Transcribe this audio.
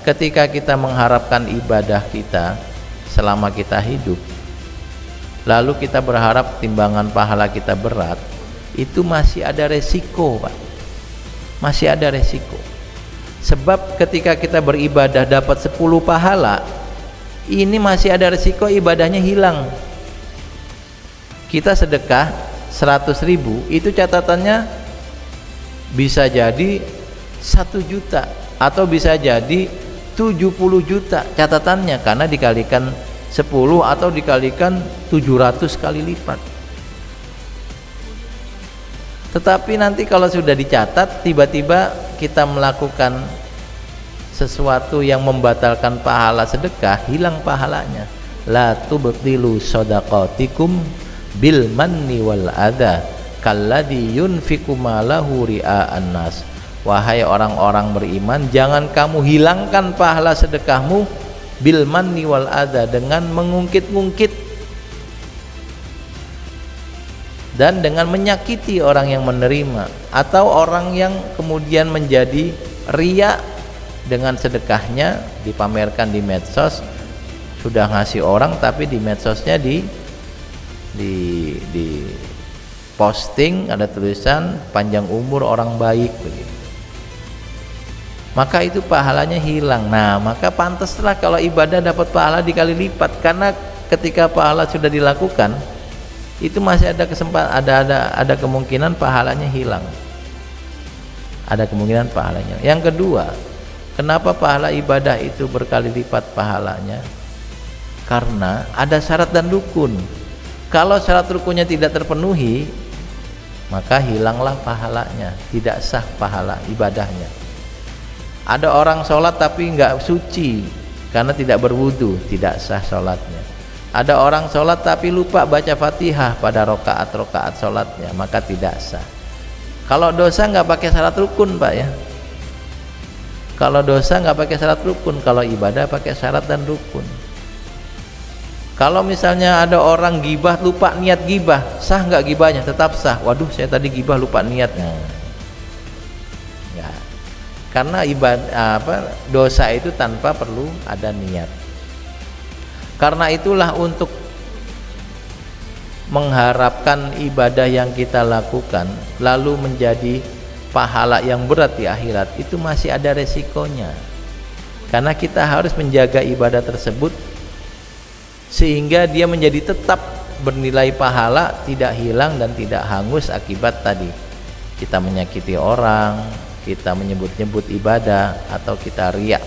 ketika kita mengharapkan ibadah kita selama kita hidup, lalu kita berharap timbangan pahala kita berat, itu masih ada resiko, Pak. Masih ada resiko. Sebab ketika kita beribadah dapat 10 pahala, ini masih ada resiko ibadahnya hilang. Kita sedekah 100.000, itu catatannya bisa jadi 1 juta atau bisa jadi 70 juta catatannya, karena dikalikan 10 atau dikalikan 700 kali lipat. Tetapi nanti kalau sudah dicatat, tiba-tiba kita melakukan sesuatu yang membatalkan pahala sedekah, hilang pahalanya. La tubtilu shadaqatikum bil manni wal adha kalladzi yunfiqu malahu ria'an nas. Wahai orang-orang beriman, jangan kamu hilangkan pahala sedekahmu bil manni wal adha, dengan mengungkit-ungkit dan dengan menyakiti orang yang menerima, atau orang yang kemudian menjadi riya dengan sedekahnya, dipamerkan di medsos, sudah ngasih orang tapi di medsosnya di posting ada tulisan panjang umur orang baik begitu. Maka itu pahalanya hilang. Nah, maka pantaslah kalau ibadah dapat pahala dikali lipat, karena ketika pahala sudah dilakukan itu masih ada kesempatan, ada kemungkinan pahalanya hilang. Ada kemungkinan pahalanya. Yang kedua, kenapa pahala ibadah itu berkali lipat pahalanya? Karena ada syarat dan rukun. Kalau syarat rukunnya tidak terpenuhi, maka hilanglah pahalanya, tidak sah pahala ibadahnya. Ada orang sholat tapi nggak suci karena tidak berwudu, tidak sah sholatnya. Ada orang sholat tapi lupa baca Fatihah pada rokaat sholatnya, maka tidak sah. Kalau dosa nggak pakai syarat rukun, Pak, ya. Kalau dosa nggak pakai syarat rukun, kalau ibadah pakai syarat dan rukun. Kalau misalnya ada orang gibah lupa niat gibah, sah nggak gibahnya? Tetap sah. Waduh, saya tadi gibah lupa niatnya. Ya. Karena dosa itu tanpa perlu ada niat. Karena itulah untuk mengharapkan ibadah yang kita lakukan lalu menjadi pahala yang berat di akhirat, itu masih ada resikonya. Karena kita harus menjaga ibadah tersebut sehingga dia menjadi tetap bernilai pahala, tidak hilang dan tidak hangus akibat tadi kita menyakiti orang, kita menyebut-nyebut ibadah, atau kita riya.